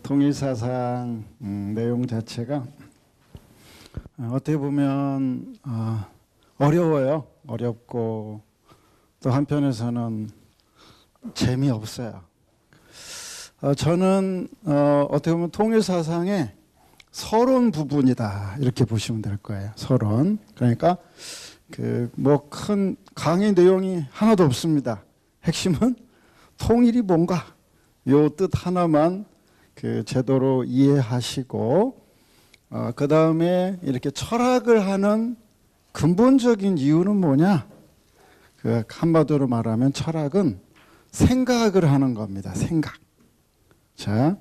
통일사상 내용 자체가 어떻게 보면 어려워요. 어렵고 또 한편에서는 재미없어요. 저는 어떻게 보면 통일사상의 서론 부분이다 이렇게 보시면 될 거예요. 서론. 그러니까 뭐 큰 강의 내용이 하나도 없습니다. 핵심은 통일이 뭔가 요 뜻 하나만 제도로 이해하시고 그 다음에 이렇게 철학을 하는 근본적인 이유는 뭐냐? 한마디로 말하면 철학은 생각을 하는 겁니다. 생각. 자,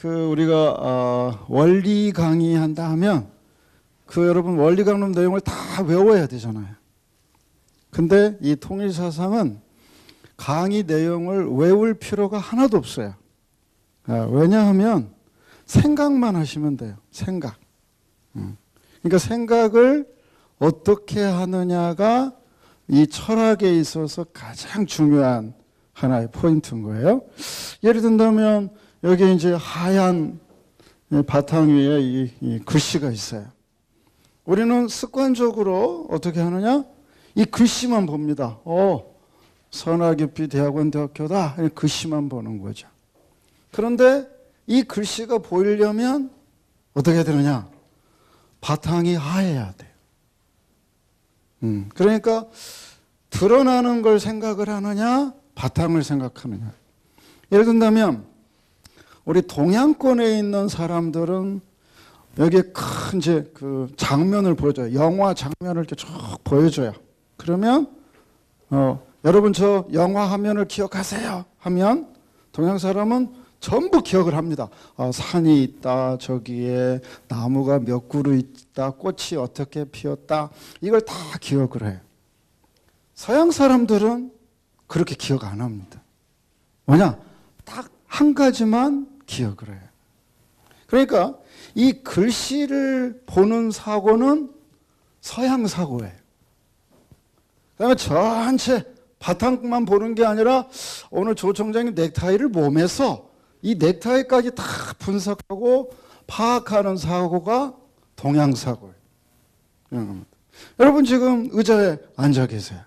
우리가 원리 강의한다 하면 여러분 원리 강론 내용을 다 외워야 되잖아요. 근데 이 통일사상은 강의 내용을 외울 필요가 하나도 없어요. 왜냐하면 생각만 하시면 돼요. 생각. 그러니까 생각을 어떻게 하느냐가 이 철학에 있어서 가장 중요한 하나의 포인트인 거예요. 예를 든다면 여기 이제 하얀 바탕 위에 이 글씨가 있어요. 우리는 습관적으로 어떻게 하느냐? 이 글씨만 봅니다. 선화규피 대학원 대학교다. 글씨만 보는 거죠. 그런데 이 글씨가 보이려면 어떻게 해야 되느냐? 바탕이 하얘야 돼요. 그러니까 드러나는 걸 생각을 하느냐? 바탕을 생각하느냐? 예를 든다면 우리 동양권에 있는 사람들은 여기에 큰 이제 장면을 보여줘요. 영화 장면을 이렇게 쭉 보여줘요. 그러면 여러분 저 영화 화면을 기억하세요 하면 동양 사람은 전부 기억을 합니다. 산이 있다, 저기에 나무가 몇 그루 있다, 꽃이 어떻게 피었다, 이걸 다 기억을 해요. 서양 사람들은 그렇게 기억 안 합니다. 뭐냐? 딱 한 가지만 기억을 해요. 그러니까 이 글씨를 보는 사고는 서양 사고예요. 그다음에 전체 바탕만 보는 게 아니라 오늘 조 총장님 넥타이를 몸에서 이 넥타이까지 다 분석하고 파악하는 사고가 동양 사고예요. 여러분 지금 의자에 앉아 계세요.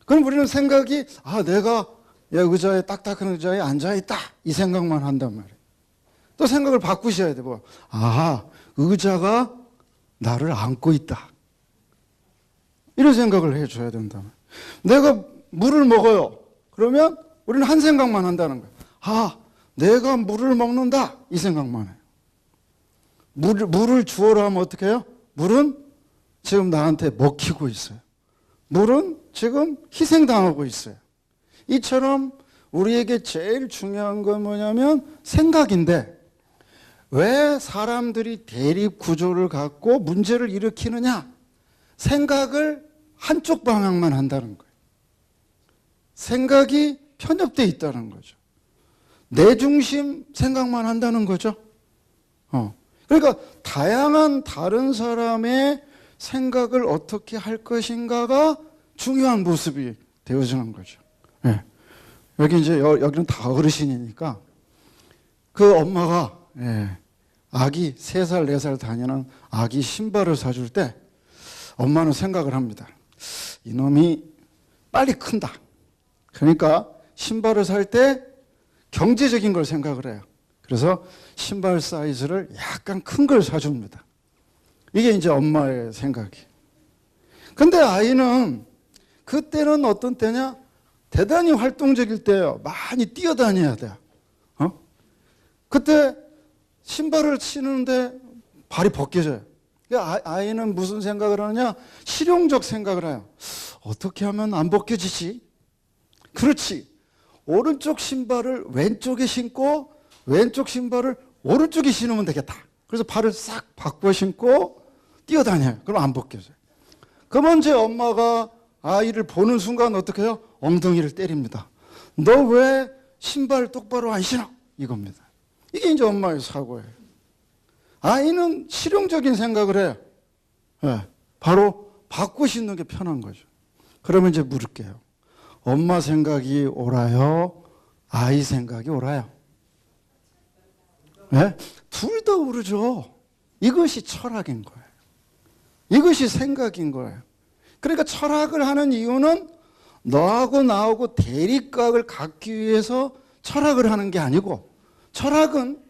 그럼 우리는 생각이 내가 의자에 딱딱한 의자에 앉아 있다 이 생각만 한단 말이에요. 또 생각을 바꾸셔야 돼요. 의자가 나를 안고 있다. 이런 생각을 해줘야 된다. 내가 물을 먹어요. 그러면 우리는 한 생각만 한다는 거예요. 내가 물을 먹는다. 이 생각만 해요. 물을 주어라 하면 어떻게 해요? 물은 지금 나한테 먹히고 있어요. 물은 지금 희생당하고 있어요. 이처럼 우리에게 제일 중요한 건 뭐냐면 생각인데 왜 사람들이 대립 구조를 갖고 문제를 일으키느냐? 생각을 한쪽 방향만 한다는 거예요. 생각이 편협되어 있다는 거죠. 내 중심 생각만 한다는 거죠. 그러니까 다양한 다른 사람의 생각을 어떻게 할 것인가가 중요한 모습이 되어지는 거죠. 네. 여기 이제 여기는 다 어르신이니까 엄마가 아기 3살, 4살 다니는 아기 신발을 사줄 때 엄마는 생각을 합니다. 이놈이 빨리 큰다. 그러니까 신발을 살 때 경제적인 걸 생각을 해요. 그래서 신발 사이즈를 약간 큰 걸 사줍니다. 이게 이제 엄마의 생각이. 근데 아이는 그때는 어떤 때냐? 대단히 활동적일 때예요. 많이 뛰어다녀야 돼요. 그때 신발을 신는데 발이 벗겨져요. 아이는 무슨 생각을 하느냐? 실용적 생각을 해요. 어떻게 하면 안 벗겨지지? 그렇지. 오른쪽 신발을 왼쪽에 신고 왼쪽 신발을 오른쪽에 신으면 되겠다. 그래서 발을 싹 바꿔 신고 뛰어다녀요. 그럼 안 벗겨져요. 그러면 이제 엄마가 아이를 보는 순간 어떻게 해요? 엉덩이를 때립니다. 너 왜 신발 똑바로 안 신어? 이겁니다. 이게 이제 엄마의 사고예요. 아이는 실용적인 생각을 해요. 바로 바꿔 신는 게 편한 거죠. 그러면 이제 물을게요. 엄마 생각이 옳아요? 아이 생각이 옳아요? 네? 둘 다 오르죠. 이것이 철학인 거예요. 이것이 생각인 거예요. 그러니까 철학을 하는 이유는 너하고 나하고 대립각을 갖기 위해서 철학을 하는 게 아니고, 철학은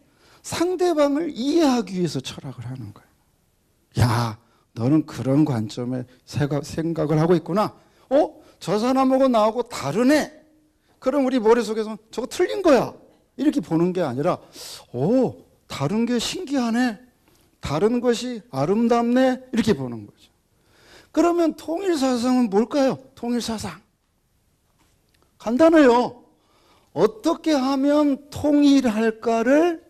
상대방을 이해하기 위해서 철학을 하는 거예요. 야, 너는 그런 관점에 생각을 하고 있구나. 저 사람하고 나하고 다르네. 그럼 우리 머릿속에서 저거 틀린 거야. 이렇게 보는 게 아니라, 다른 게 신기하네. 다른 것이 아름답네. 이렇게 보는 거죠. 그러면 통일사상은 뭘까요? 통일사상. 간단해요. 어떻게 하면 통일할까를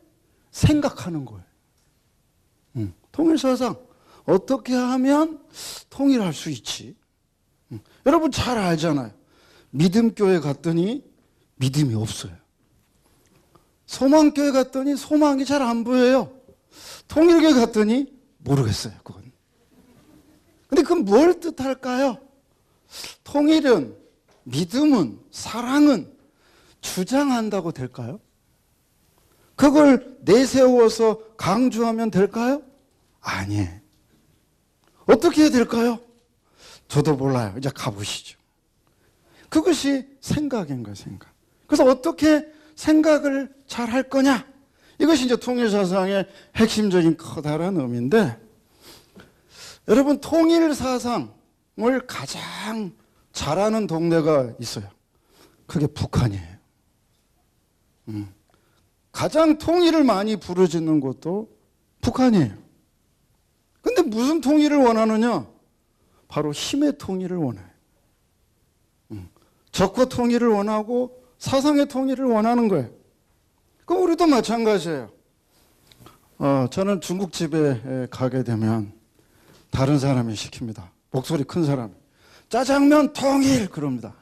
생각하는 거예요. 통일사상. 어떻게 하면 통일할 수 있지? 여러분 잘 알잖아요. 믿음교회 갔더니 믿음이 없어요. 소망교회 갔더니 소망이 잘 안 보여요. 통일교회 갔더니 모르겠어요, 그건. 근데 그건 뭘 뜻할까요? 통일은, 믿음은, 사랑은 주장한다고 될까요? 그걸 내세워서 강조하면 될까요? 아니에요. 어떻게 해야 될까요? 저도 몰라요. 이제 가보시죠. 그것이 생각인 거예요, 생각. 그래서 어떻게 생각을 잘 할 거냐? 이것이 이제 통일사상의 핵심적인 커다란 의미인데, 여러분, 통일사상을 가장 잘하는 동네가 있어요. 그게 북한이에요. 가장 통일을 많이 부르짖는 곳도 북한이에요. 근데 무슨 통일을 원하느냐? 바로 힘의 통일을 원해요. 적과 통일을 원하고 사상의 통일을 원하는 거예요. 그럼 우리도 마찬가지예요. 저는 중국집에 가게 되면 다른 사람이 시킵니다. 목소리 큰 사람이. 짜장면 통일! 그럽니다.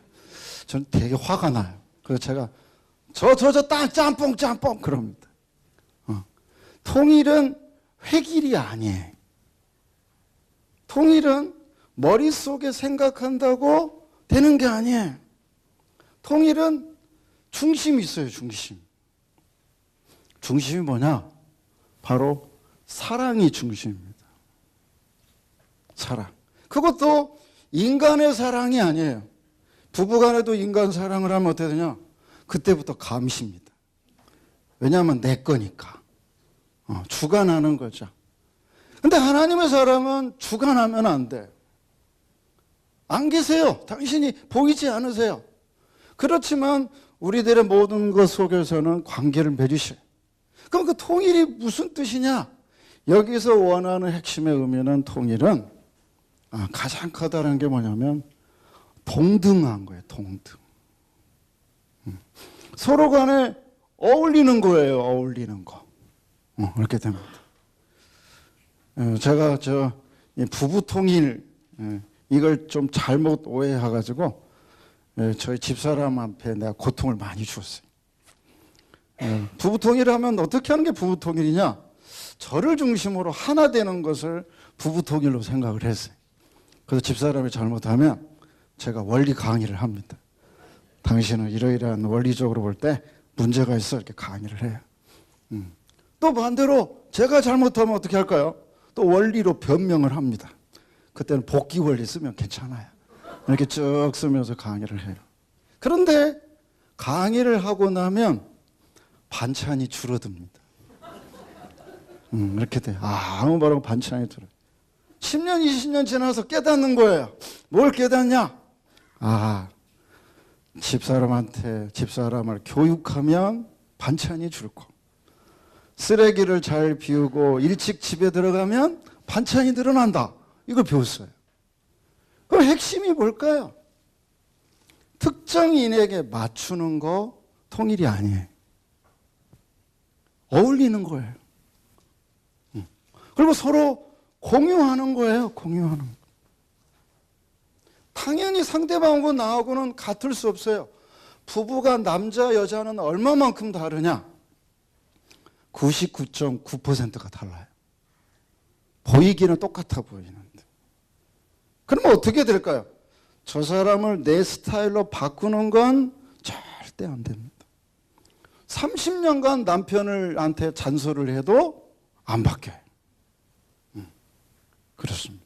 저는 되게 화가 나요. 그래서 제가 짬뽕! 그럽니다. 통일은 획일이 아니에요. 통일은 머릿속에 생각한다고 되는 게 아니에요. 통일은 중심이 있어요, 중심. 중심이 뭐냐? 바로 사랑이 중심입니다. 사랑. 그것도 인간의 사랑이 아니에요. 부부간에도 인간 사랑을 하면 어떻게 되냐? 그때부터 감시입니다. 왜냐하면 내 거니까. 주관하는 거죠. 근데 하나님의 사랑은 주관하면 안 돼. 안 계세요. 당신이 보이지 않으세요. 그렇지만 우리들의 모든 것 속에서는 관계를 맺으셔요. 그럼 그 통일이 무슨 뜻이냐? 여기서 원하는 핵심의 의미는, 통일은 가장 커다란 게 뭐냐면 동등한 거예요. 동등. 서로 간에 어울리는 거예요. 어울리는 거. 이렇게 됩니다. 제가 부부 통일 이걸 좀 잘못 오해해가지고 저희 집사람 앞에 내가 고통을 많이 주었어요. 부부 통일하면 어떻게 하는 게 부부 통일이냐? 저를 중심으로 하나 되는 것을 부부 통일로 생각을 했어요. 그래서 집사람이 잘못하면 제가 원리 강의를 합니다. 당신은 이러이러한 원리적으로 볼 때 문제가 있어, 이렇게 강의를 해요. 또 반대로 제가 잘못하면 어떻게 할까요? 또 원리로 변명을 합니다. 그때는 복귀 원리 쓰면 괜찮아요. 이렇게 쭉 쓰면서 강의를 해요. 그런데 강의를 하고 나면 반찬이 줄어듭니다. 이렇게 돼요. 아무 말하고 반찬이 줄어요. 10년, 20년 지나서 깨닫는 거예요. 뭘 깨닫냐? 집사람을 교육하면 반찬이 줄고, 쓰레기를 잘 비우고 일찍 집에 들어가면 반찬이 늘어난다. 이걸 배웠어요. 그럼 핵심이 뭘까요? 특정인에게 맞추는 거 통일이 아니에요. 어울리는 거예요. 그리고 서로 공유하는 거예요. 공유하는 거. 당연히 상대방하고 나하고는 같을 수 없어요. 부부가 남자 여자는 얼마만큼 다르냐? 99.9%가 달라요. 보이기는 똑같아 보이는데. 그러면 어떻게 될까요? 저 사람을 내 스타일로 바꾸는 건 절대 안 됩니다. 30년간 남편한테 잔소리를 해도 안 바뀌어요. 그렇습니다.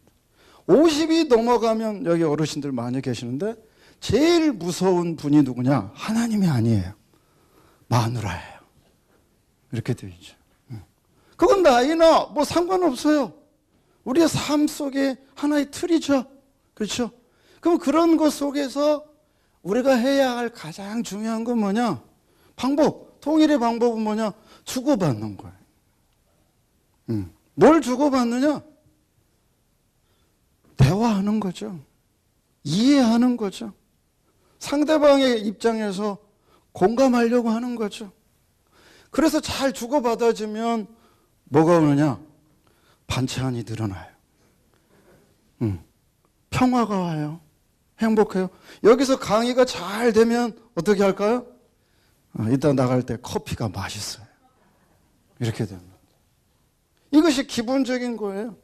50이 넘어가면 여기 어르신들 많이 계시는데 제일 무서운 분이 누구냐? 하나님이 아니에요. 마누라예요. 이렇게 되어 있죠. 그건 나이나 뭐 상관없어요. 우리의 삶 속에 하나의 틀이죠. 그렇죠? 그럼 그런 것 속에서 우리가 해야 할 가장 중요한 건 뭐냐? 방법, 통일의 방법은 뭐냐? 주고받는 거예요. 뭘 주고받느냐? 대화하는 거죠. 이해하는 거죠. 상대방의 입장에서 공감하려고 하는 거죠. 그래서 잘 주고받아주면 뭐가 오느냐? 반찬이 늘어나요. 평화가 와요. 행복해요. 여기서 강의가 잘 되면 어떻게 할까요? 이따 나갈 때 커피가 맛있어요. 이렇게 됩니다. 이것이 기본적인 거예요.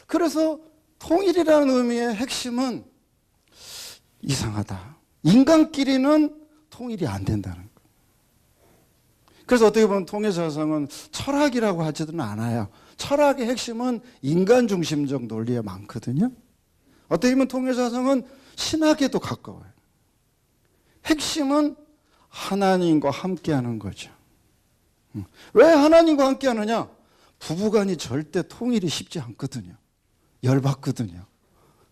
그래서 통일이라는 의미의 핵심은 이상하다. 인간끼리는 통일이 안 된다는 거예요. 그래서 어떻게 보면 통일사상은 철학이라고 하지는 않아요. 철학의 핵심은 인간 중심적 논리에 많거든요. 어떻게 보면 통일사상은 신학에도 가까워요. 핵심은 하나님과 함께하는 거죠. 왜 하나님과 함께하느냐? 부부간이 절대 통일이 쉽지 않거든요. 열받거든요.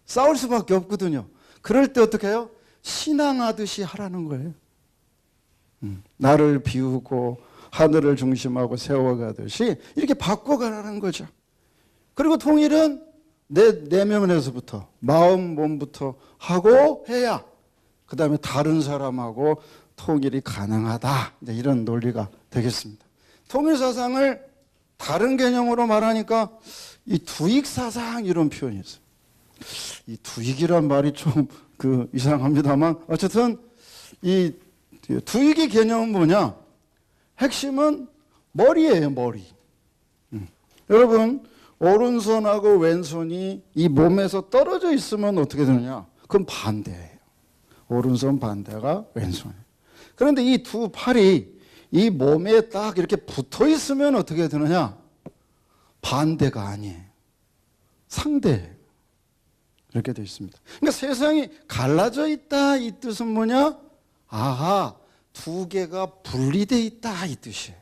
싸울 수밖에 없거든요. 그럴 때 어떻게 해요? 신앙하듯이 하라는 거예요. 나를 비우고 하늘을 중심하고 세워가듯이 이렇게 바꿔가라는 거죠. 그리고 통일은 내 내면에서부터 마음 몸부터 하고 해야 그 다음에 다른 사람하고 통일이 가능하다. 이제 이런 논리가 되겠습니다. 통일사상을 다른 개념으로 말하니까 이 두익사상 이런 표현이 있어요. 이 두익이란 말이 좀 이상합니다만 어쨌든 이 두익의 개념은 뭐냐? 핵심은 머리예요, 머리. 여러분, 오른손하고 왼손이 이 몸에서 떨어져 있으면 어떻게 되느냐? 그건 반대예요. 오른손 반대가 왼손이에요. 그런데 이 두 팔이 이 몸에 딱 이렇게 붙어 있으면 어떻게 되느냐? 반대가 아니에요. 상대예요. 이렇게 되어 있습니다. 그러니까 세상이 갈라져 있다 이 뜻은 뭐냐? 아하, 두 개가 분리되어 있다 이 뜻이에요.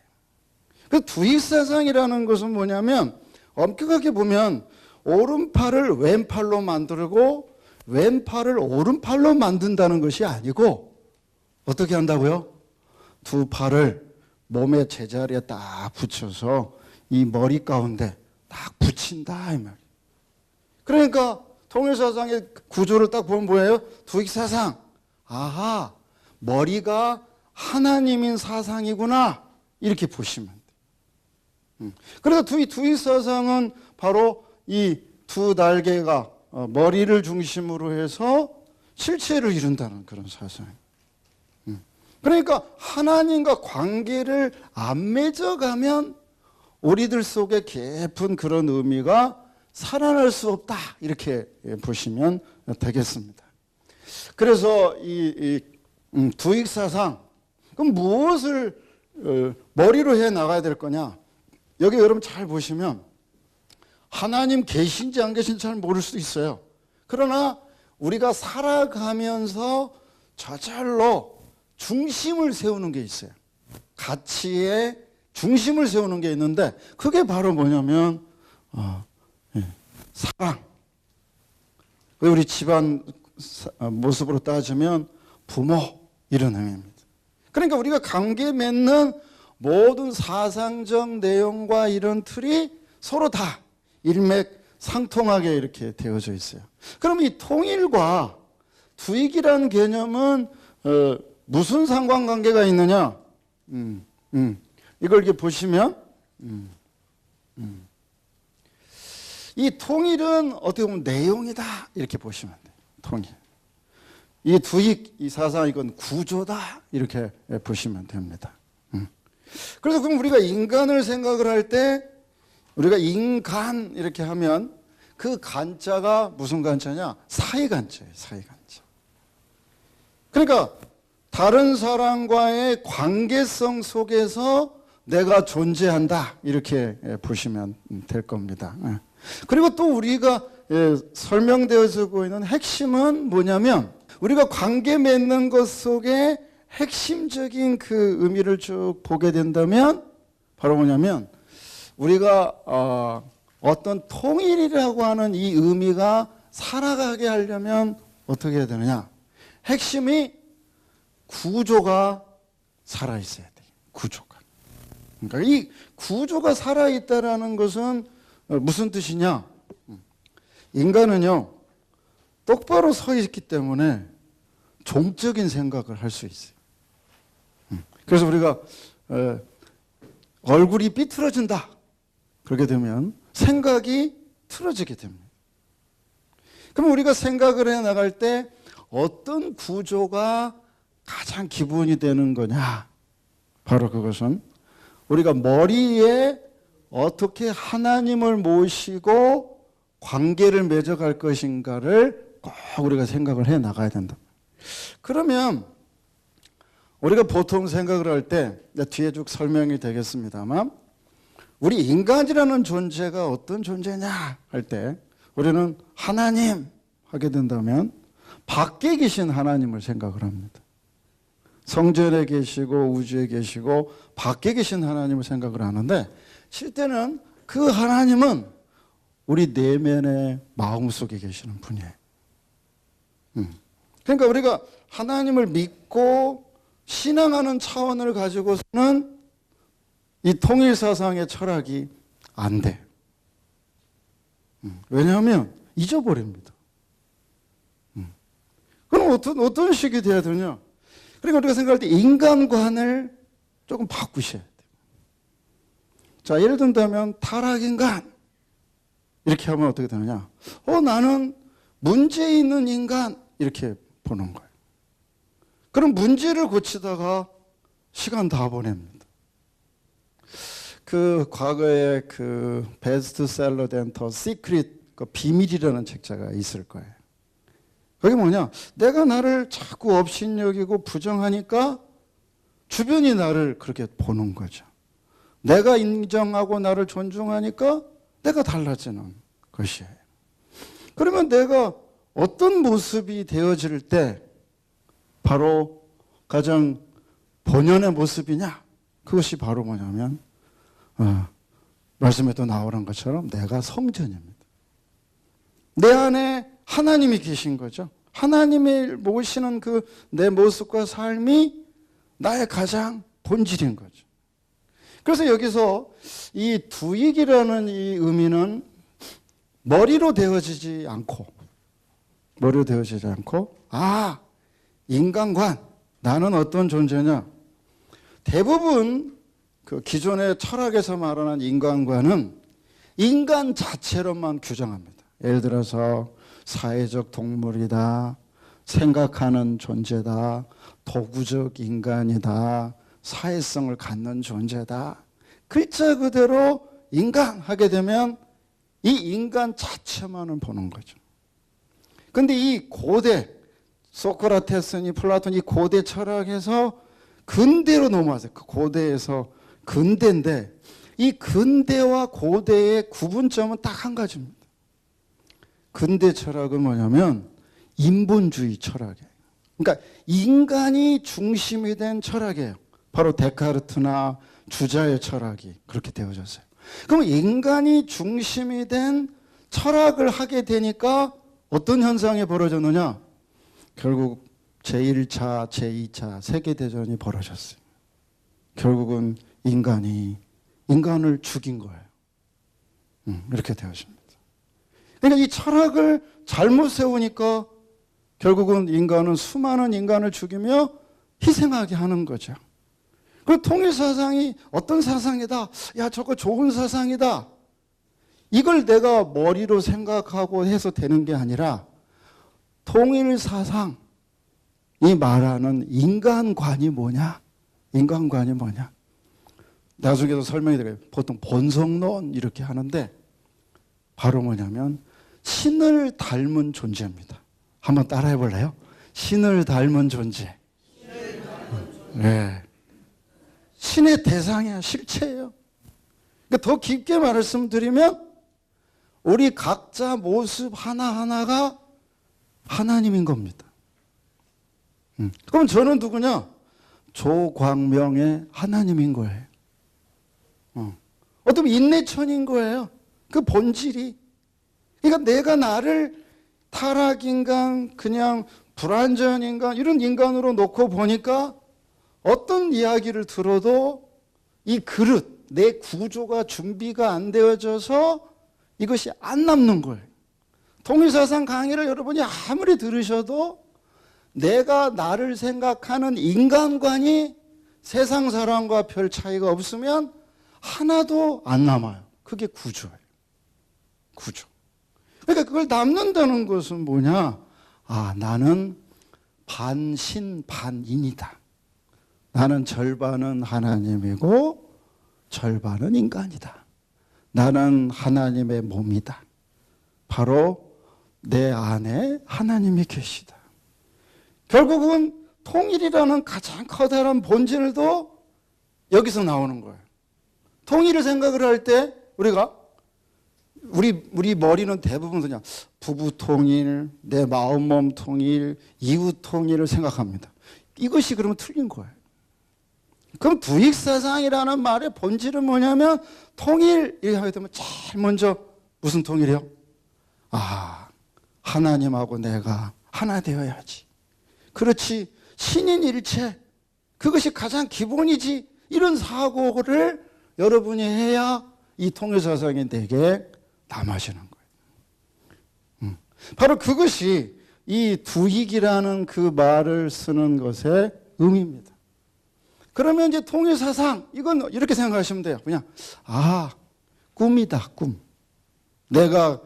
그 두익사상이라는 것은 뭐냐면 엄격하게 보면 오른팔을 왼팔로 만들고 왼팔을 오른팔로 만든다는 것이 아니고 어떻게 한다고요? 두 팔을 몸의 제자리에 딱 붙여서 이 머리 가운데 딱 붙인다 이 말이에요. 그러니까 통일사상의 구조를 딱 보면 뭐예요? 두익사상. 아하, 머리가 하나님인 사상이구나 이렇게 보시면 돼요. 그래서 두익사상은 바로 이 두 날개가 머리를 중심으로 해서 실체를 이룬다는 그런 사상이에요. 그러니까 하나님과 관계를 안 맺어가면 우리들 속에 깊은 그런 의미가 살아날 수 없다 이렇게 보시면 되겠습니다. 그래서 이 두익사상 그럼 무엇을 머리로 해 나가야 될 거냐? 여기 여러분 잘 보시면 하나님 계신지 안 계신지 잘 모를 수도 있어요. 그러나 우리가 살아가면서 저절로 중심을 세우는 게 있어요. 가치의 중심을 세우는 게 있는데 그게 바로 뭐냐면 사랑. 우리 집안 모습으로 따지면 부모 이런 의미입니다. 그러니까 우리가 관계 맺는 모든 사상적 내용과 이런 틀이 서로 다 일맥상통하게 이렇게 되어져 있어요. 그럼 이 통일과 두익이라는 개념은 무슨 상관관계가 있느냐? 이걸 이렇게 보시면 이 통일은 어떻게 보면 내용이다 이렇게 보시면 돼요. 통일. 이 두익, 이 사상 이건 구조다 이렇게 보시면 됩니다. 그래서 그럼 우리가 인간을 생각을 할 때 우리가 인간 이렇게 하면 그 간자가 무슨 간자냐? 사이간자예요. 사이간자. 그러니까 다른 사람과의 관계성 속에서 내가 존재한다. 이렇게 보시면 될 겁니다. 그리고 또 우리가 설명되어지고 있는 핵심은 뭐냐면 우리가 관계 맺는 것 속에 핵심적인 그 의미를 쭉 보게 된다면 바로 뭐냐면 우리가 어떤 통일이라고 하는 이 의미가 살아가게 하려면 어떻게 해야 되느냐? 핵심이 구조가 살아있어야 돼요. 구조가. 그러니까 이 구조가 살아있다라는 것은 무슨 뜻이냐? 인간은요, 똑바로 서 있기 때문에 종적인 생각을 할 수 있어요. 그래서 우리가 얼굴이 삐뚤어진다. 그렇게 되면 생각이 틀어지게 됩니다. 그럼 우리가 생각을 해 나갈 때 어떤 구조가 가장 기본이 되는 거냐? 바로 그것은 우리가 머리에 어떻게 하나님을 모시고 관계를 맺어갈 것인가를 꼭 우리가 생각을 해 나가야 된다. 그러면 우리가 보통 생각을 할 때 뒤에 쭉 설명이 되겠습니다만 우리 인간이라는 존재가 어떤 존재냐 할 때 우리는 하나님 하게 된다면 밖에 계신 하나님을 생각을 합니다. 성전에 계시고 우주에 계시고 밖에 계신 하나님을 생각을 하는데 실제는 그 하나님은 우리 내면의 마음속에 계시는 분이에요. 그러니까 우리가 하나님을 믿고 신앙하는 차원을 가지고서는 이 통일사상의 철학이 안 돼. 왜냐하면 잊어버립니다. 그럼 어떤 식이 돼야 되냐? 그러니까 우리가 생각할 때 인간관을 조금 바꾸셔야 돼요. 자, 예를 든다면 타락인간 이렇게 하면 어떻게 되느냐? 나는 문제 있는 인간 이렇게 보는 거예요. 그럼 문제를 고치다가 시간 다 보냅니다. 그 과거에 그 베스트셀러 된 더 시크릿 그 비밀이라는 책자가 있을 거예요. 그게 뭐냐? 내가 나를 자꾸 업신여기고 부정하니까 주변이 나를 그렇게 보는 거죠. 내가 인정하고 나를 존중하니까 내가 달라지는 것이에요. 그러면 내가 어떤 모습이 되어질 때 바로 가장 본연의 모습이냐? 그것이 바로 뭐냐면 말씀에도 나오는 것처럼 내가 성전입니다. 내 안에 하나님이 계신 거죠. 하나님을 모시는 그 내 모습과 삶이 나의 가장 본질인 거죠. 그래서 여기서 이 두익이라는 이 의미는 머리로 되어지지 않고 인간관, 나는 어떤 존재냐? 대부분 그 기존의 철학에서 말하는 인간관은 인간 자체로만 규정합니다. 예를 들어서 사회적 동물이다, 생각하는 존재다, 도구적 인간이다, 사회성을 갖는 존재다. 글자 그대로 인간 하게 되면 이 인간 자체만을 보는 거죠. 근데 이 고대 소크라테스니 플라톤 이 고대 철학에서 근대로 넘어왔어요. 그 고대에서 근대인데 이 근대와 고대의 구분점은 딱 한 가지입니다. 근대 철학은 뭐냐면 인본주의 철학이에요. 그러니까 인간이 중심이 된 철학이에요. 바로 데카르트나 주자의 철학이 그렇게 되어졌어요. 그럼 인간이 중심이 된 철학을 하게 되니까 어떤 현상이 벌어졌느냐? 결국 제1차, 제2차 세계대전이 벌어졌어요. 결국은 인간을 죽인 거예요. 이렇게 되어집니다. 그러니까 이 철학을 잘못 세우니까 결국은 인간은 수많은 인간을 죽이며 희생하게 하는 거죠. 그 통일사상이 어떤 사상이다. 야, 저거 좋은 사상이다. 이걸 내가 머리로 생각하고 해서 되는 게 아니라 통일사상이 말하는 인간관이 뭐냐? 인간관이 뭐냐? 나중에도 설명이 드려요. 보통 본성론 이렇게 하는데 바로 뭐냐면 신을 닮은 존재입니다. 한번 따라해 볼래요? 신을 닮은 존재. 네. 신의 대상이야, 실체예요. 그러니까 더 깊게 말씀드리면 우리 각자 모습 하나하나가 하나님인 겁니다. 그럼 저는 누구냐? 조광명의 하나님인 거예요. 어떤 인내천인 거예요. 그 본질이. 그러니까 내가 나를 타락인간, 그냥 불완전인간, 이런 인간으로 놓고 보니까 어떤 이야기를 들어도 이 그릇, 내 구조가 준비가 안 되어져서 이것이 안 남는 거예요. 통일사상 강의를 여러분이 아무리 들으셔도 내가 나를 생각하는 인간관이 세상 사람과 별 차이가 없으면 하나도 안 남아요. 그게 구조예요. 구조. 그러니까 그걸 남는다는 것은 뭐냐? 아, 나는 반신 반인이다. 나는 절반은 하나님이고 절반은 인간이다. 나는 하나님의 몸이다. 바로 내 안에 하나님이 계시다. 결국은 통일이라는 가장 커다란 본질도 여기서 나오는 거예요. 통일을 생각을 할 때 우리 머리는 대부분 그냥 부부 통일, 내 마음 몸 통일, 이웃 통일을 생각합니다. 이것이 그러면 틀린 거예요. 그럼 부익사상이라는 말의 본질은 뭐냐면 통일 이렇게 하게 되면 제일 먼저 무슨 통일이요? 아, 하나님하고 내가 하나 되어야지. 그렇지, 신인일체, 그것이 가장 기본이지. 이런 사고를 여러분이 해야 이 통일사상이 내게 남아지는 거예요. 바로 그것이 이 두익이라는 그 말을 쓰는 것의 의미입니다. 그러면 이제 통일사상, 이건 이렇게 생각하시면 돼요. 그냥, 아, 꿈이다, 꿈. 내가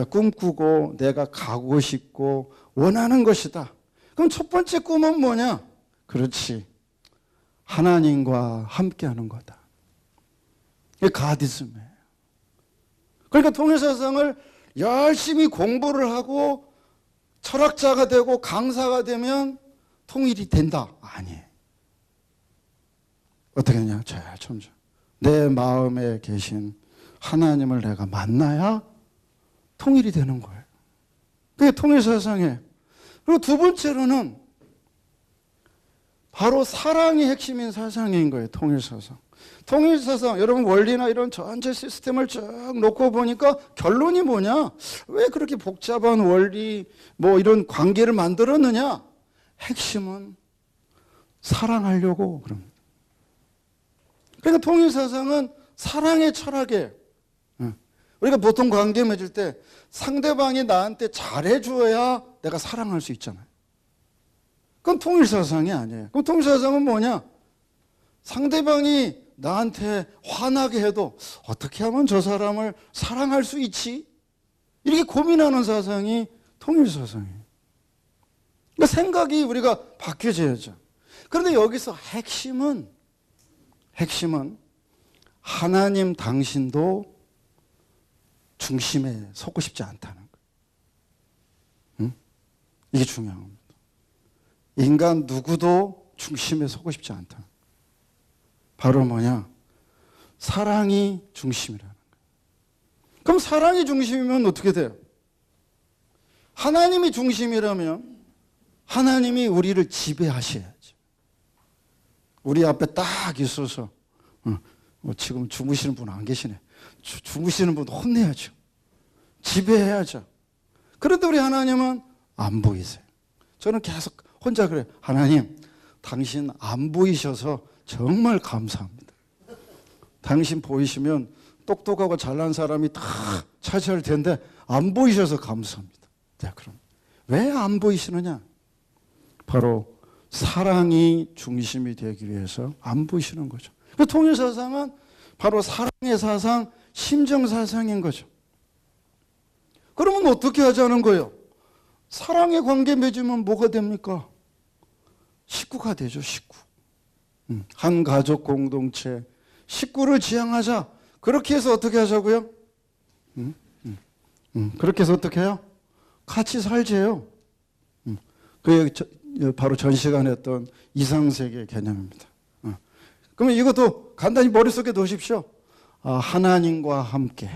꿈꾸고 내가 가고 싶고 원하는 것이다. 그럼 첫 번째 꿈은 뭐냐? 그렇지. 하나님과 함께하는 거다. 이게 가디즘이에요. 그러니까 통일사상을 열심히 공부를 하고 철학자가 되고 강사가 되면 통일이 된다. 아니에요. 어떻게 하냐? 제일 먼저 내 마음에 계신 하나님을 내가 만나야 통일이 되는 거예요. 그게 통일사상이에요. 그리고 두 번째로는 바로 사랑이 핵심인 사상인 거예요. 통일사상. 통일사상, 여러분 원리나 이런 전체 시스템을 쭉 놓고 보니까 결론이 뭐냐? 왜 그렇게 복잡한 원리, 뭐 이런 관계를 만들었느냐? 핵심은 사랑하려고 그럽니다. 그러니까 통일사상은 사랑의 철학이에요. 우리가 보통 관계 맺을 때 상대방이 나한테 잘해줘야 내가 사랑할 수 있잖아요. 그건 통일사상이 아니에요. 그럼 통일사상은 뭐냐? 상대방이 나한테 화나게 해도 어떻게 하면 저 사람을 사랑할 수 있지? 이렇게 고민하는 사상이 통일사상이에요. 그러니까 생각이 우리가 바뀌어져야죠. 그런데 여기서 핵심은 하나님 당신도 중심에 서고 싶지 않다는 거예요. 응? 이게 중요한 겁니다. 인간 누구도 중심에 서고 싶지 않다. 바로 뭐냐? 사랑이 중심이라는 거예요. 그럼 사랑이 중심이면 어떻게 돼요? 하나님이 중심이라면 하나님이 우리를 지배하셔야죠. 우리 앞에 딱 있어서 지금 주무시는 분 안 계시네. 주무시는 분 혼내야죠. 지배해야죠. 그런데 우리 하나님은 안 보이세요. 저는 계속 혼자 그래요. 하나님, 당신 안 보이셔서 정말 감사합니다. 당신 보이시면 똑똑하고 잘난 사람이 다 차지할 텐데 안 보이셔서 감사합니다. 자, 그럼 왜 안 보이시느냐? 바로 사랑이 중심이 되기 위해서 안 보이시는 거죠. 그 통일사상은 바로 사랑의 사상, 심정사상인 거죠. 그러면 어떻게 하자는 거예요? 사랑의 관계 맺으면 뭐가 됩니까? 식구가 되죠, 식구. 한 가족 공동체, 식구를 지향하자. 그렇게 해서 어떻게 하자고요? 그렇게 해서 어떻게 해요? 같이 살재요. 그 바로 전 시간에 했던 이상세계 개념입니다. 그러면 이것도 간단히 머릿속에 놓으십시오. 하나님과 함께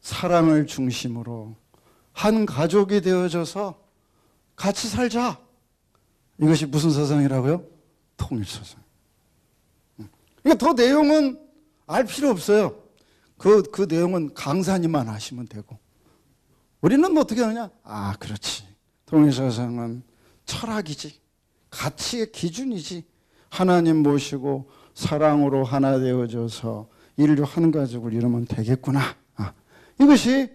사랑을 중심으로 한 가족이 되어져서 같이 살자. 이것이 무슨 사상이라고요? 통일사상. 그러니까 더 내용은 알 필요 없어요. 그 내용은 강사님만 아시면 되고. 우리는 어떻게 하느냐? 그렇지. 통일사상은 철학이지. 가치의 기준이지. 하나님 모시고 사랑으로 하나 되어져서 인류 한 가족을 이루면 되겠구나. 이것이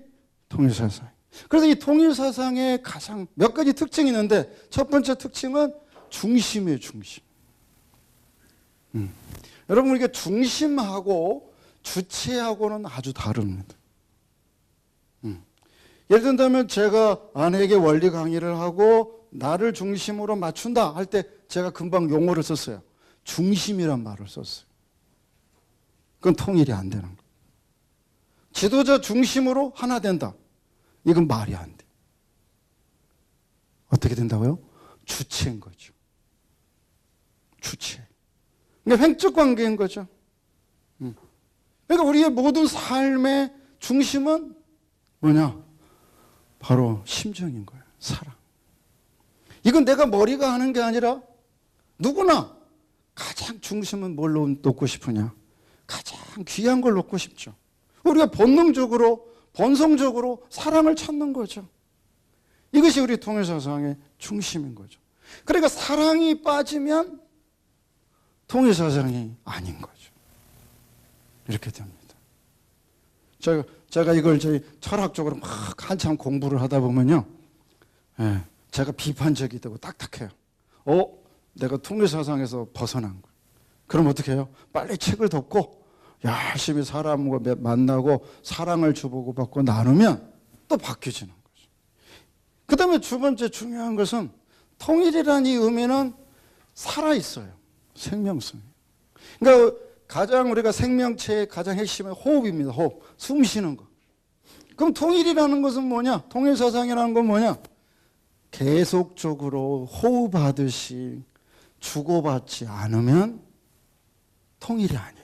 통일사상. 그래서 이 통일사상의 가장 몇 가지 특징이 있는데 첫 번째 특징은 중심이에요. 중심. 여러분 우리가 중심하고 주체하고는 아주 다릅니다. 예를 든다면 제가 아내에게 원리 강의를 하고 나를 중심으로 맞춘다 할 때 제가 금방 용어를 썼어요. 중심이란 말을 썼어요. 그건 통일이 안 되는 거예요. 지도자 중심으로 하나 된다. 이건 말이 안 돼. 어떻게 된다고요? 주체인 거죠. 주체. 그러니까 횡적 관계인 거죠. 그러니까 우리의 모든 삶의 중심은 뭐냐? 바로 심정인 거예요. 사랑. 이건 내가 머리가 하는 게 아니라 누구나 가장 중심은 뭘로 놓고 싶으냐? 가장 귀한 걸 놓고 싶죠. 우리가 본능적으로, 본성적으로 사랑을 찾는 거죠. 이것이 우리 통일사상의 중심인 거죠. 그러니까 사랑이 빠지면 통일사상이 아닌 거죠. 이렇게 됩니다. 제가 이걸 저희 철학적으로 막 한참 공부를 하다 보면요. 제가 비판적이 되고 딱딱해요. 내가 통일사상에서 벗어난 거예요. 그럼 어떻게 해요? 빨리 책을 덮고 열심히 사람과 만나고 사랑을 주고받고 나누면 또 바뀌어지는 거죠. 그 다음에 두 번째 중요한 것은 통일이라는 이 의미는 살아있어요. 생명성이에요. 그러니까 가장 우리가 생명체의 가장 핵심은 호흡입니다. 호흡. 숨 쉬는 거. 그럼 통일이라는 것은 뭐냐? 통일사상이라는 건 뭐냐? 계속적으로 호흡하듯이 주고받지 않으면 통일이 아니에요.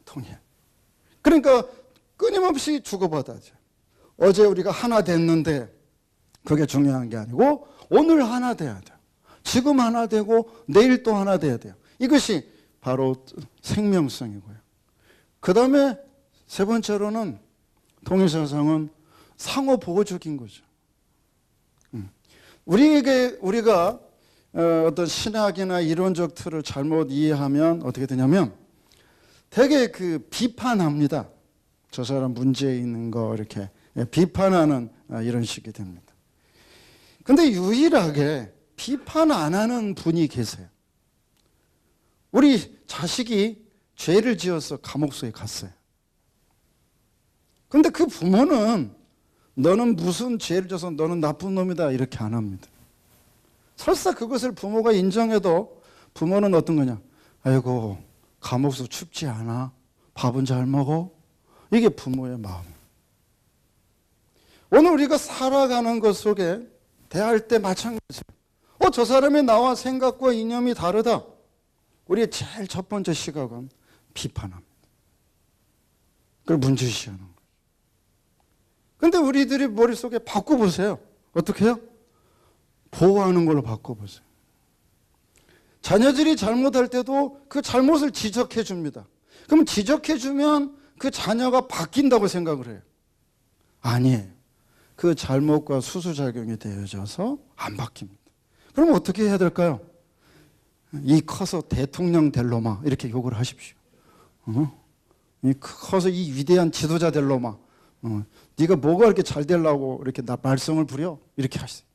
통일. 그러니까 끊임없이 주고받아야죠. 어제 우리가 하나 됐는데 그게 중요한 게 아니고 오늘 하나 돼야 돼요. 지금 하나 되고 내일 또 하나 돼야 돼요. 이것이 바로 생명성이고요. 그 다음에 세 번째로는 통일사상은 상호보호적인 거죠. 우리가 어떤 신학이나 이론적 틀을 잘못 이해하면 어떻게 되냐면 되게 비판합니다. 저 사람 문제 있는 거 이렇게 비판하는 이런 식이 됩니다. 근데 유일하게 비판 안 하는 분이 계세요. 우리 자식이 죄를 지어서 감옥소에 갔어요. 근데 그 부모는 너는 무슨 죄를 져서 너는 나쁜 놈이다 이렇게 안 합니다. 설사 그것을 부모가 인정해도 부모는 어떤 거냐? 아이고 감옥소 춥지 않아? 밥은 잘 먹어? 이게 부모의 마음. 오늘 우리가 살아가는 것 속에 대할 때 마찬가지예요. 저 사람이 나와 생각과 이념이 다르다. 우리의 제일 첫 번째 시각은 비판합니다. 그걸 문제시하는 거예요. 근데 우리들이 머릿속에 바꿔보세요. 어떻게 해요? 보호하는 걸로 바꿔보세요. 자녀들이 잘못할 때도 그 잘못을 지적해 줍니다. 그럼 지적해 주면 그 자녀가 바뀐다고 생각을 해요. 아니에요. 그 잘못과 수수작용이 되어져서 안 바뀝니다. 그럼 어떻게 해야 될까요? 이 커서 대통령 될 놈아 이렇게 욕을 하십시오. 이 커서 이 위대한 지도자 될 놈아 네가 뭐가 이렇게 잘 되려고 이렇게 말썽을 부려? 이렇게 하세요.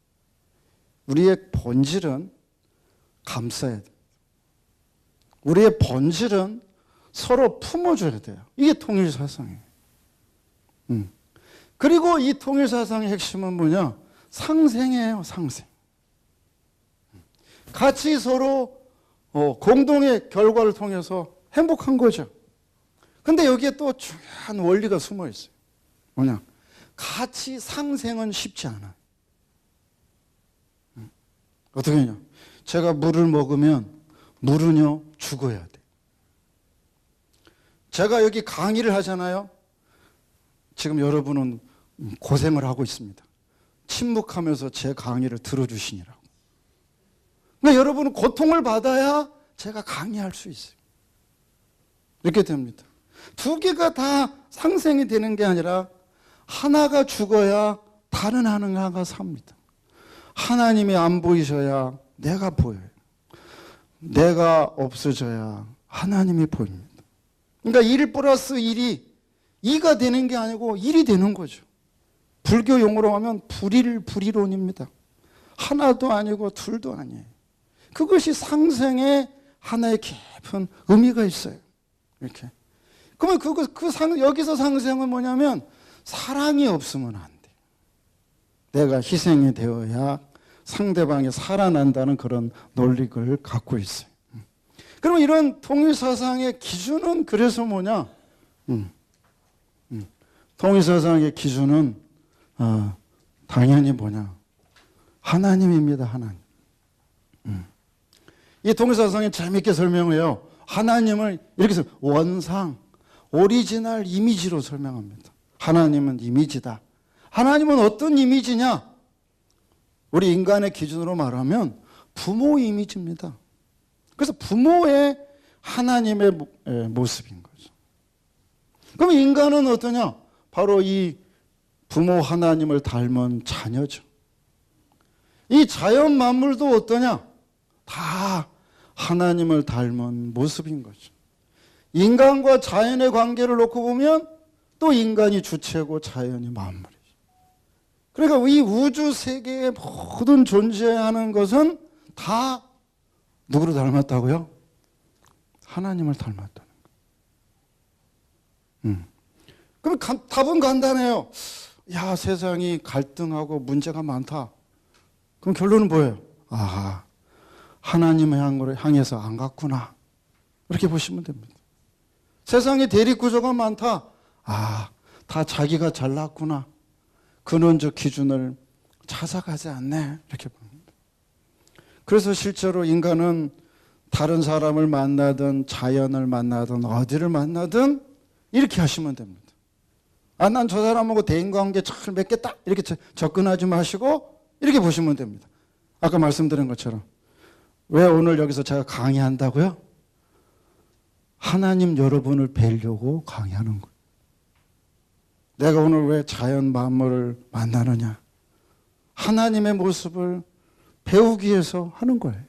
우리의 본질은 감싸야 돼요. 우리의 본질은 서로 품어줘야 돼요. 이게 통일사상이에요. 그리고 이 통일사상의 핵심은 뭐냐? 상생이에요. 상생. 같이 서로 공동의 결과를 통해서 행복한 거죠. 근데 여기에 또 중요한 원리가 숨어 있어요. 뭐냐? 같이 상생은 쉽지 않아요. 어떻게 하냐? 제가 물을 먹으면 물은요 죽어야 돼. 제가 여기 강의를 하잖아요. 지금 여러분은 고생을 하고 있습니다. 침묵하면서 제 강의를 들어주시니라고. 그러니까 여러분은 고통을 받아야 제가 강의할 수 있어요. 이렇게 됩니다. 두 개가 다 상생이 되는 게 아니라 하나가 죽어야 다른 하나가 삽니다. 하나님이 안 보이셔야 내가 보여요. 내가 없어져야 하나님이 보입니다. 그러니까 1 플러스 1이 2가 되는 게 아니고 1이 되는 거죠. 불교 용어로 하면 불일불이론입니다. 하나도 아니고 둘도 아니에요. 그것이 상생의 하나의 깊은 의미가 있어요. 이렇게. 그러면 여기서 상생은 뭐냐면 사랑이 없으면 안 돼. 내가 희생이 되어야 상대방이 살아난다는 그런 논리를 갖고 있어요. 그럼 이런 통일사상의 기준은 그래서 뭐냐? 통일사상의 기준은 당연히 뭐냐? 하나님입니다. 하나님. 이 통일사상이 재밌게 설명해요. 하나님을 이렇게 원상, 오리지널 이미지로 설명합니다. 하나님은 이미지다. 하나님은 어떤 이미지냐? 우리 인간의 기준으로 말하면 부모 이미지입니다. 그래서 부모의 하나님의 모습인 거죠. 그럼 인간은 어떠냐? 바로 이 부모 하나님을 닮은 자녀죠. 이 자연 만물도 어떠냐? 다 하나님을 닮은 모습인 거죠. 인간과 자연의 관계를 놓고 보면 또 인간이 주체고 자연이 만물이죠. 그러니까 이 우주 세계의 모든 존재하는 것은 다 누구를 닮았다고요? 하나님을 닮았다는 거예요. 그럼 답은 간단해요. 야, 세상이 갈등하고 문제가 많다. 그럼 결론은 뭐예요? 아, 하나님을 향해서 안 갔구나. 이렇게 보시면 됩니다. 세상에 대립구조가 많다. 아, 다 자기가 잘났구나. 근원적 기준을 찾아가지 않네. 이렇게 봅니다. 그래서 실제로 인간은 다른 사람을 만나든 자연을 만나든 어디를 만나든 이렇게 하시면 됩니다. 아, 난 저 사람하고 대인관계 잘 맺겠다. 이렇게 접근하지 마시고 이렇게 보시면 됩니다. 아까 말씀드린 것처럼 왜 오늘 여기서 제가 강의한다고요? 하나님 여러분을 뵈려고 강의하는 거예요. 내가 오늘 왜 자연 만물을 만나느냐? 하나님의 모습을 배우기 위해서 하는 거예요.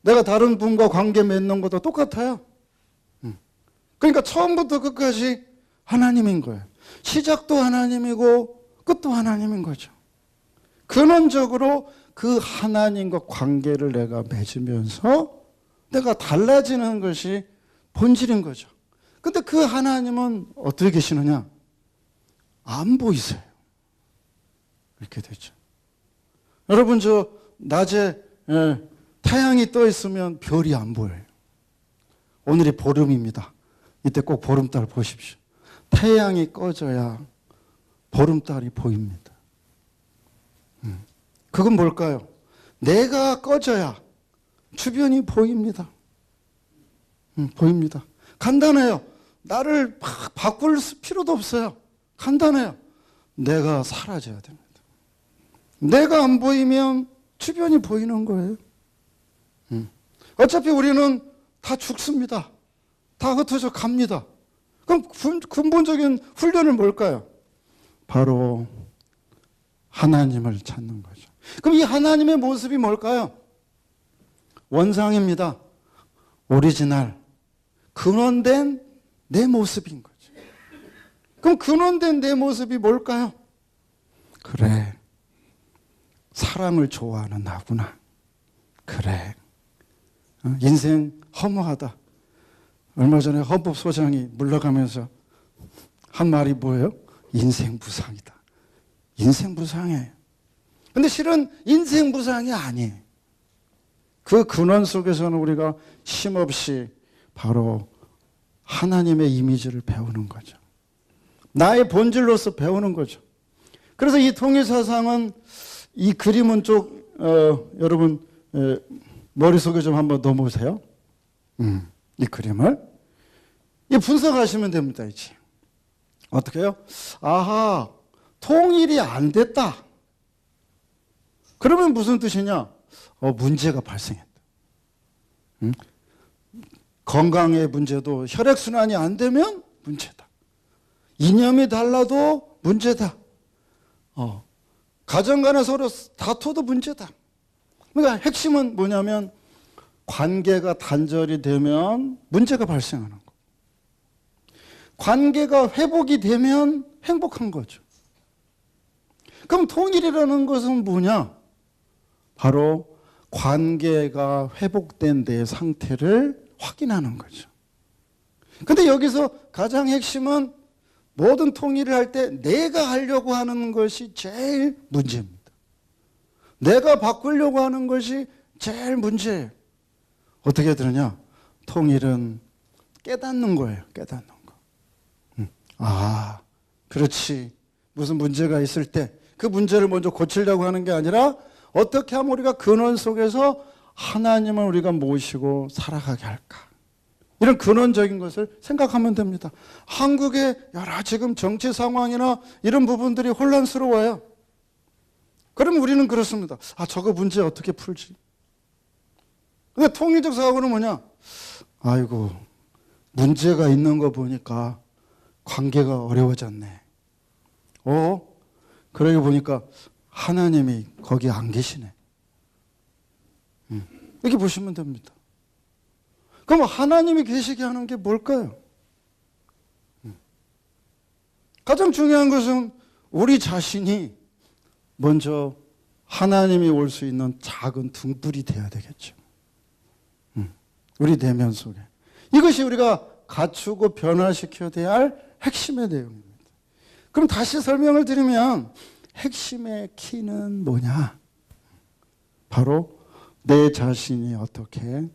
내가 다른 분과 관계 맺는 것도 똑같아요. 그러니까 처음부터 끝까지 하나님인 거예요. 시작도 하나님이고 끝도 하나님인 거죠. 근원적으로 그 하나님과 관계를 내가 맺으면서 내가 달라지는 것이 본질인 거죠. 근데 그 하나님은 어떻게 계시느냐? 안 보이세요. 이렇게 되죠. 여러분, 저 낮에 태양이 떠 있으면 별이 안 보여요. 오늘이 보름입니다. 이때 꼭 보름달 보십시오. 태양이 꺼져야 보름달이 보입니다. 그건 뭘까요? 내가 꺼져야 주변이 보입니다. 보입니다. 간단해요. 나를 막 바꿀 필요도 없어요. 간단해요. 내가 사라져야 됩니다. 내가 안 보이면 주변이 보이는 거예요. 어차피 우리는 다 죽습니다. 다 흩어져 갑니다. 그럼 근본적인 훈련은 뭘까요? 바로 하나님을 찾는 거죠. 그럼 이 하나님의 모습이 뭘까요? 원상입니다. 오리지널. 근원된 내 모습인 거죠. 그럼 근원된 내 모습이 뭘까요? 그래. 사랑을 좋아하는 나구나. 그래. 인생 허무하다. 얼마 전에 헌법소장이 물러가면서 한 말이 뭐예요? 인생 무상이다. 인생 무상해. 근데 실은 인생 무상이 아니에요. 그 근원 속에서는 우리가 쉼없이 바로 하나님의 이미지를 배우는 거죠. 나의 본질로서 배우는 거죠. 그래서 이 통일사상은 이 그림은 여러분 머릿속에 좀 한번 넣어보세요. 이 그림을 분석하시면 됩니다. 이제 어떻게 해요? 아하, 통일이 안 됐다. 그러면 무슨 뜻이냐? 문제가 발생했다. 건강의 문제도 혈액순환이 안 되면 문제다. 이념이 달라도 문제다. 가정 간에 서로 다투도 문제다. 그러니까 핵심은 뭐냐면 관계가 단절이 되면 문제가 발생하는 거. 관계가 회복이 되면 행복한 거죠. 그럼 통일이라는 것은 뭐냐? 바로 관계가 회복된 내 상태를 확인하는 거죠. 근데 여기서 가장 핵심은 모든 통일을 할 때 내가 하려고 하는 것이 제일 문제입니다. 내가 바꾸려고 하는 것이 제일 문제예요. 어떻게 들으냐? 통일은 깨닫는 거예요. 깨닫는 거. 아, 그렇지. 무슨 문제가 있을 때 그 문제를 먼저 고치려고 하는 게 아니라 어떻게 하면 우리가 근원 속에서 하나님을 우리가 모시고 살아가게 할까? 이런 근원적인 것을 생각하면 됩니다. 한국의 여러 지금 정치 상황이나 이런 부분들이 혼란스러워요. 그럼 우리는 그렇습니다. 아, 저거 문제 어떻게 풀지? 근데 통일적 사고는 뭐냐? 아이고, 문제가 있는 거 보니까 관계가 어려워졌네. 그러고 보니까 하나님이 거기 안 계시네. 이렇게 보시면 됩니다. 그럼 하나님이 계시게 하는 게 뭘까요? 가장 중요한 것은 우리 자신이 먼저 하나님이 올 수 있는 작은 등불이 되어야 되겠죠. 우리 내면 속에. 이것이 우리가 갖추고 변화시켜야 할 핵심의 내용입니다. 그럼 다시 설명을 드리면 핵심의 키는 뭐냐? 바로 내 자신이 어떻게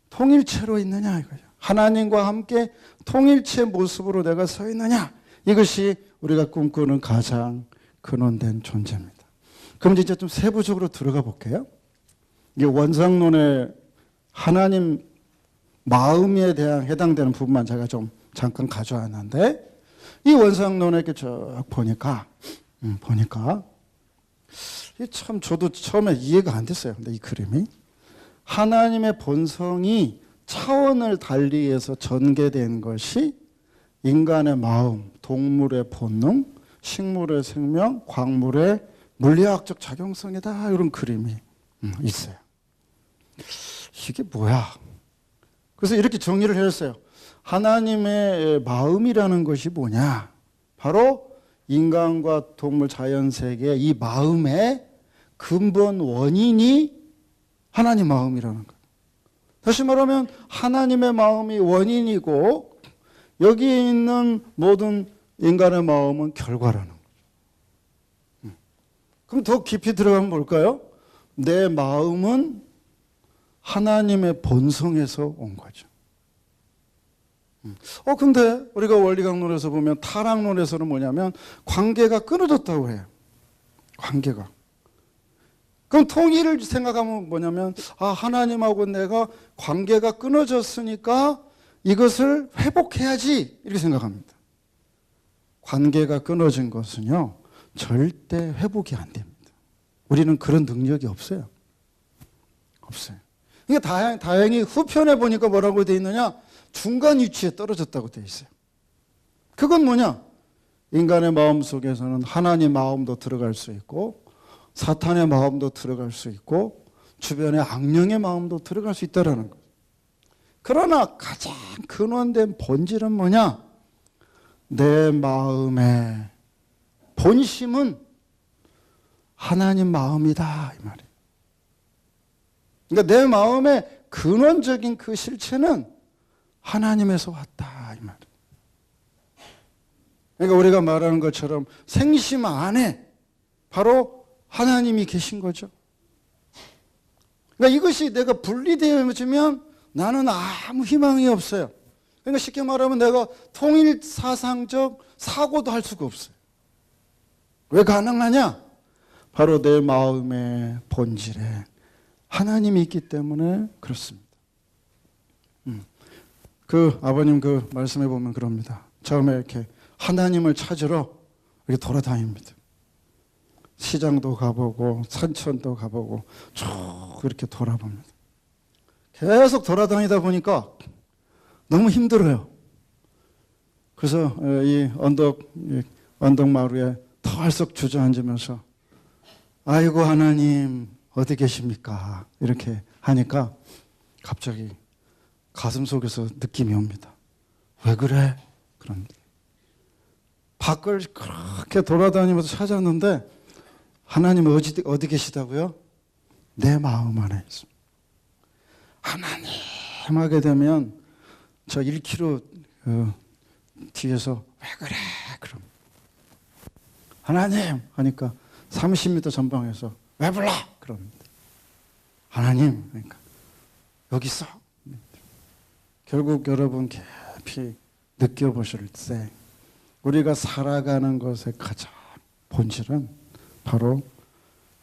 통일체로 있느냐 이거죠. 하나님과 함께 통일체 모습으로 내가 서 있느냐. 이것이 우리가 꿈꾸는 가장 근원된 존재입니다. 그럼 이제 좀 세부적으로 들어가 볼게요. 이게 원상론의 하나님 마음에 대한 해당되는 부분만 제가 좀 잠깐 가져왔는데 이 원상론에 이렇게 쭉 보니까 참 저도 처음에 이해가 안 됐어요. 근데 이 그림이 하나님의 본성이 차원을 달리해서 전개된 것이 인간의 마음, 동물의 본능, 식물의 생명, 광물의 물리학적 작용성이다. 이런 그림이 있어요. 이게 뭐야? 그래서 이렇게 정리를 했어요. 하나님의 마음이라는 것이 뭐냐? 바로 인간과 동물 자연세계 이 마음의 근본 원인이 하나님 마음이라는 거예요. 다시 말하면 하나님의 마음이 원인이고 여기에 있는 모든 인간의 마음은 결과라는 거죠. 그럼 더 깊이 들어가면 뭘까요? 내 마음은 하나님의 본성에서 온 거죠. 근데 우리가 원리강론에서 보면 타락론에서는 뭐냐면 관계가 끊어졌다고 해요. 관계가. 그럼 통일을 생각하면 뭐냐면 하나님하고 내가 관계가 끊어졌으니까 이것을 회복해야지 이렇게 생각합니다. 관계가 끊어진 것은요 절대 회복이 안 됩니다. 우리는 그런 능력이 없어요. 없어요. 그러니까 다행히 후편에 보니까 뭐라고 되어 있느냐? 중간 위치에 떨어졌다고 되어 있어요. 그건 뭐냐? 인간의 마음 속에서는 하나님 마음도 들어갈 수 있고 사탄의 마음도 들어갈 수 있고 주변의 악령의 마음도 들어갈 수 있다는 거예요. 그러나 가장 근원된 본질은 뭐냐? 내 마음의 본심은 하나님 마음이다 이 말이에요. 그러니까 내 마음의 근원적인 그 실체는 하나님에서 왔다 이 말이에요. 그러니까 우리가 말하는 것처럼 생심 안에 바로 하나님이 계신 거죠. 그러니까 이것이 내가 분리되어지면 나는 아무 희망이 없어요. 그러니까 쉽게 말하면 내가 통일 사상적 사고도 할 수가 없어요. 왜 가능하냐? 바로 내 마음의 본질에 하나님이 있기 때문에 그렇습니다. 그 아버님 그 말씀해 보면 그럽니다. 처음에 이렇게 하나님을 찾으러 이렇게 돌아다닙니다. 시장도 가보고 산천도 가보고 쭉 이렇게 돌아봅니다. 계속 돌아다니다 보니까 너무 힘들어요. 그래서 이 언덕마루에 털썩 주저앉으면서 아이고 하나님 어디 계십니까? 이렇게 하니까 갑자기 가슴 속에서 느낌이 옵니다. 왜 그래? 그럽니다. 밖을 그렇게 돌아다니면서 찾았는데 하나님 어디 계시다고요? 내 마음 안에 있습니다. 하나님 하게 되면 저 1km 뒤에서 왜 그래? 그럼 하나님 하니까 30m 전방에서 왜 불러? 그럽니다. 하나님 그러니까 여기 있어. 결국 여러분 깊이 느껴보실 때 우리가 살아가는 것의 가장 본질은 바로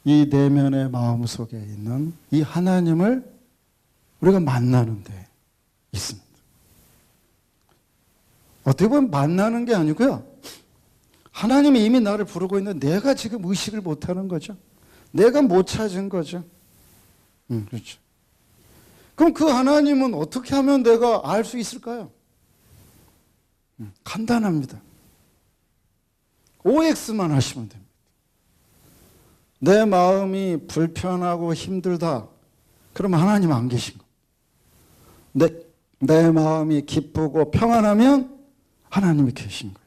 이 내면의 마음 속에 있는 이 하나님을 우리가 만나는 데 있습니다. 어떻게 보면 만나는 게 아니고요. 하나님이 이미 나를 부르고 있는데 내가 지금 의식을 못하는 거죠. 내가 못 찾은 거죠. 그렇죠. 그럼 그 하나님은 어떻게 하면 내가 알 수 있을까요? 간단합니다. OX만 하시면 됩니다. 내 마음이 불편하고 힘들다. 그러면 하나님 안 계신 거. 내 마음이 기쁘고 평안하면 하나님이 계신 거죠.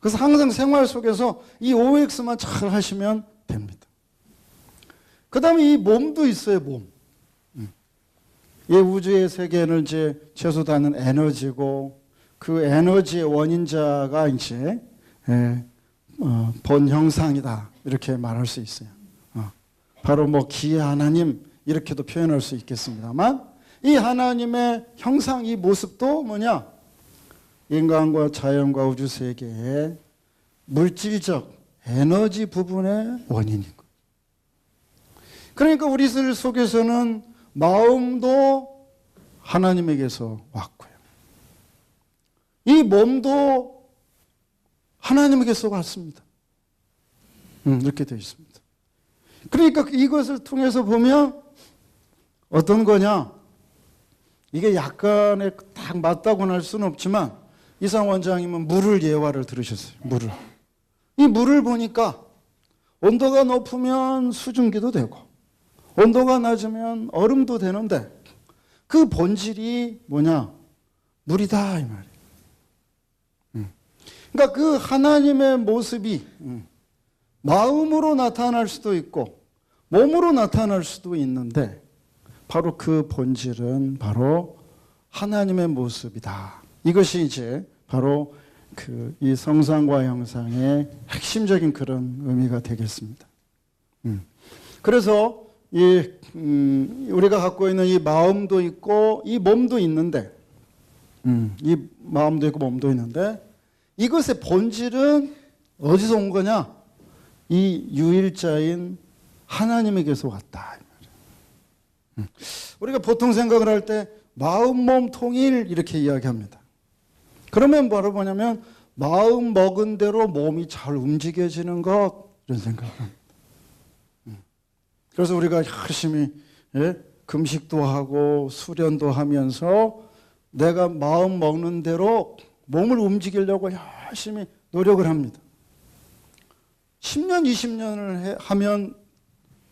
그래서 항상 생활 속에서 이 OX만 잘 하시면 됩니다. 그 다음에 이 몸도 있어요, 몸. 이 우주의 세계는 이제 최소다는 에너지고 그 에너지의 원인자가 이제 본 형상이다. 이렇게 말할 수 있어요. 바로 뭐 기의 하나님 이렇게도 표현할 수 있겠습니다만 이 하나님의 형상 이 모습도 뭐냐? 인간과 자연과 우주 세계의 물질적 에너지 부분의 원인인 거예요. 그러니까 우리들 속에서는 마음도 하나님에게서 왔고요. 이 몸도 하나님에게서 왔습니다. 이렇게 되어 있습니다. 그러니까 이것을 통해서 보면 어떤 거냐? 이게 약간의 딱 맞다고는 할 수는 없지만 이상 원장님은 물을 예화를 들으셨어요. 물을. 이 물을 보니까 온도가 높으면 수증기도 되고 온도가 낮으면 얼음도 되는데 그 본질이 뭐냐? 물이다 이 말이에요. 그러니까 그 하나님의 모습이 마음으로 나타날 수도 있고 몸으로 나타날 수도 있는데 바로 그 본질은 바로 하나님의 모습이다. 이것이 이제 바로 이 성상과 형상의 핵심적인 그런 의미가 되겠습니다. 그래서 우리가 갖고 있는 이 마음도 있고 이 몸도 있는데 이 마음도 있고 몸도 있는데 이것의 본질은 어디서 온 거냐? 이 유일자인 하나님에게서 왔다. 우리가 보통 생각을 할 때 마음, 몸, 통일 이렇게 이야기합니다. 그러면 바로 뭐냐면 마음 먹은 대로 몸이 잘 움직여지는 것 이런 생각을 합니다. 그래서 우리가 열심히 금식도 하고 수련도 하면서 내가 마음 먹는 대로 몸을 움직이려고 열심히 노력을 합니다. 10년, 20년을 하면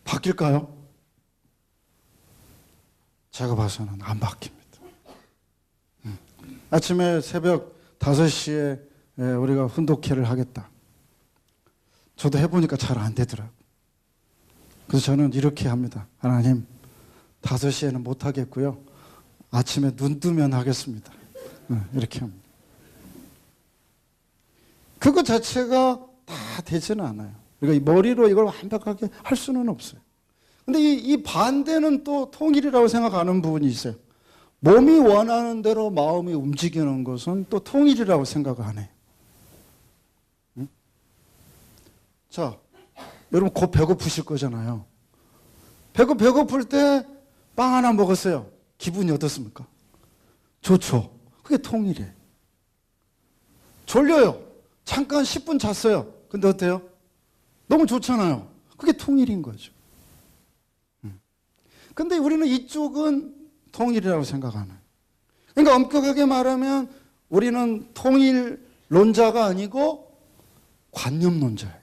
바뀔까요? 제가 봐서는 안 바뀝니다. 아침에 새벽 5시에 우리가 훈독회를 하겠다. 저도 해보니까 잘 안 되더라고요. 그래서 저는 이렇게 합니다. 하나님, 5시에는 못 하겠고요. 아침에 눈 뜨면 하겠습니다. 이렇게 합니다. 그거 자체가 다 되지는 않아요. 우리가 머리로 이걸 완벽하게 할 수는 없어요. 근데 이 반대는 또 통일이라고 생각하는 부분이 있어요. 몸이 원하는 대로 마음이 움직이는 것은 또 통일이라고 생각 안 해요. 자, 여러분 곧 배고프실 거잖아요. 배고플 때 빵 하나 먹었어요. 기분이 어떻습니까? 좋죠. 그게 통일이에요. 졸려요. 잠깐 10분 잤어요. 근데 어때요? 너무 좋잖아요. 그게 통일인 거죠. 근데 우리는 이쪽은 통일이라고 생각하는. 그러니까 엄격하게 말하면 우리는 통일론자가 아니고 관념론자예요.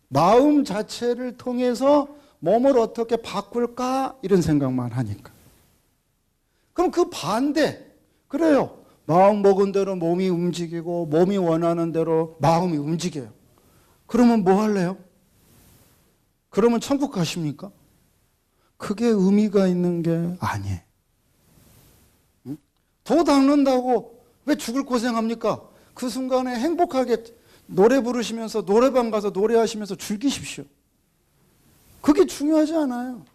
마음 자체를 통해서 몸을 어떻게 바꿀까 이런 생각만 하니까. 그럼 그 반대, 그래요. 마음 먹은 대로 몸이 움직이고 몸이 원하는 대로 마음이 움직여요. 그러면 뭐 할래요? 그러면 천국 가십니까? 그게 의미가 있는 게 아니에요. 더 닦는다고 왜 죽을 고생합니까? 그 순간에 행복하게 노래 부르시면서 노래방 가서 노래하시면서 즐기십시오. 그게 중요하지 않아요.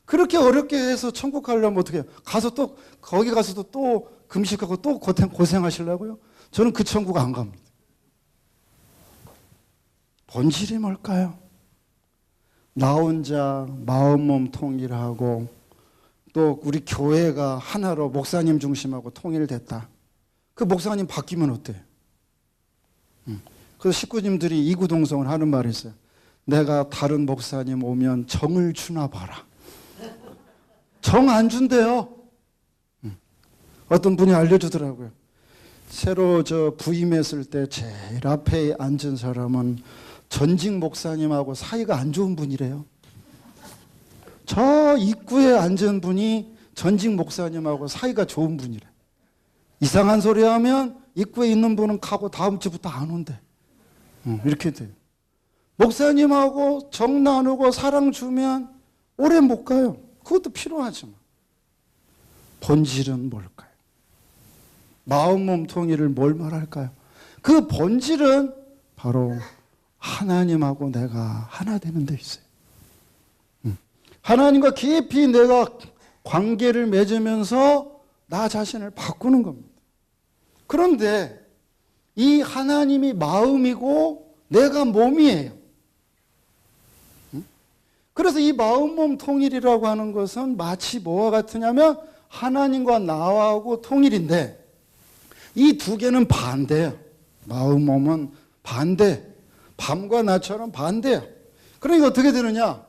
그렇게 어렵게 해서 천국 가려면 어떻게 해요? 가서 또 거기 가서도 또 금식하고 또 고생하시려고요? 저는 그 천국 안 갑니다. 본질이 뭘까요? 나 혼자 마음 몸 통일하고 또 우리 교회가 하나로 목사님 중심하고 통일됐다. 그 목사님 바뀌면 어때요? 그래서 식구님들이 이구동성을 하는 말이 있어요. 내가 다른 목사님 오면 정을 주나 봐라. 정 안 준대요. 어떤 분이 알려주더라고요. 새로 부임했을 때 제일 앞에 앉은 사람은 전직 목사님하고 사이가 안 좋은 분이래요. 저 입구에 앉은 분이 전직 목사님하고 사이가 좋은 분이래. 이상한 소리 하면 입구에 있는 분은 가고 다음 주부터 안 온대. 이렇게 돼요. 목사님하고 정 나누고 사랑 주면 오래 못 가요. 그것도 필요하지만 본질은 뭘까요? 마음 몸 통일을 뭘 말할까요? 그 본질은 바로 하나님하고 내가 하나 되는 데 있어요. 하나님과 깊이 내가 관계를 맺으면서 나 자신을 바꾸는 겁니다. 그런데 이 하나님이 마음이고 내가 몸이에요. 그래서 이 마음 몸 통일이라고 하는 것은 마치 뭐와 같으냐면 하나님과 나하고 통일인데 이 두 개는 반대예요. 마음 몸은 반대. 밤과 낮처럼 반대예요. 그러니까 어떻게 되느냐?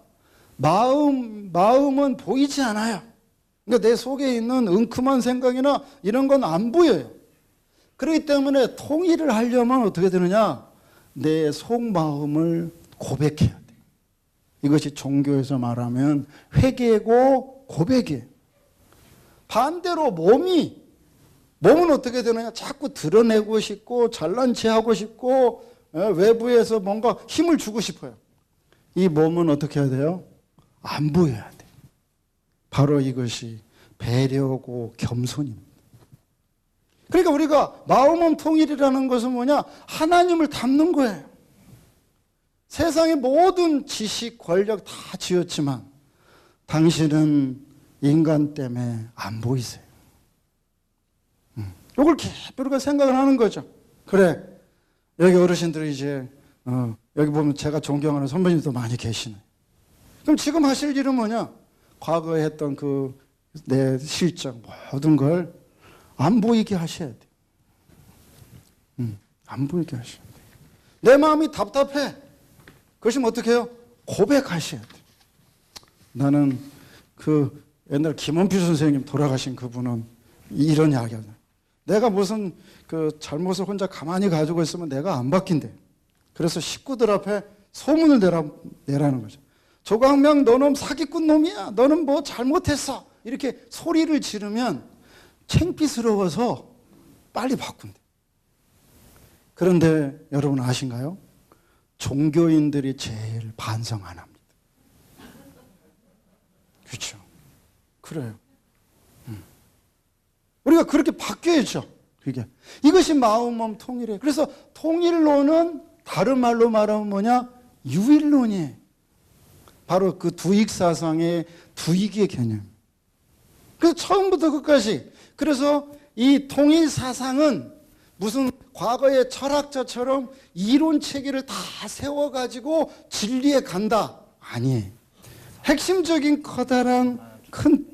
마음은 보이지 않아요. 그러니까 내 속에 있는 은큼한 생각이나 이런 건 안 보여요. 그렇기 때문에 통일을 하려면 어떻게 되느냐? 내 속마음을 고백해야 돼. 이것이 종교에서 말하면 회개고 고백이에요. 반대로 몸은 어떻게 되느냐? 자꾸 드러내고 싶고 잘난 체 하고 싶고 외부에서 뭔가 힘을 주고 싶어요. 이 몸은 어떻게 해야 돼요? 안 보여야 돼. 바로 이것이 배려고 겸손입니다. 그러니까 우리가 마음은 통일이라는 것은 뭐냐? 하나님을 닮는 거예요. 세상의 모든 지식, 권력 다 쥐었지만 당신은 인간 때문에 안 보이세요. 이걸 깊이 우리가 생각을 하는 거죠. 그래, 여기 어르신들이 이제 여기 보면 제가 존경하는 선배님도 많이 계시네. 그럼 지금 하실 일은 뭐냐? 과거에 했던 그 내 실적 모든 걸 안 보이게 하셔야 돼. 안 보이게 하셔야 돼. 내 마음이 답답해. 그것이면 어떻게 해요? 고백하셔야 돼. 나는 그 옛날 김원필 선생님 돌아가신 그분은 이런 이야기 하잖아요. 내가 무슨 그 잘못을 혼자 가만히 가지고 있으면 내가 안 바뀐대. 그래서 식구들 앞에 소문을 내라는 거죠. 조광명 너는 사기꾼 놈이야. 너는 뭐 잘못했어. 이렇게 소리를 지르면 창피스러워서 빨리 바꾼대. 그런데 여러분 아신가요? 종교인들이 제일 반성 안 합니다. 그렇죠. 그래요. 우리가 그렇게 바뀌어야죠. 그게. 이것이 마음 몸 통일이에요. 그래서 통일론은 다른 말로 말하면 뭐냐? 유일론이에요. 바로 그 두익사상의 두익의 개념. 그래서 처음부터 끝까지. 그래서 이 통일사상은 무슨 과거의 철학자처럼 이론 체계를 다 세워가지고 진리에 간다. 아니에요. 핵심적인 커다란 큰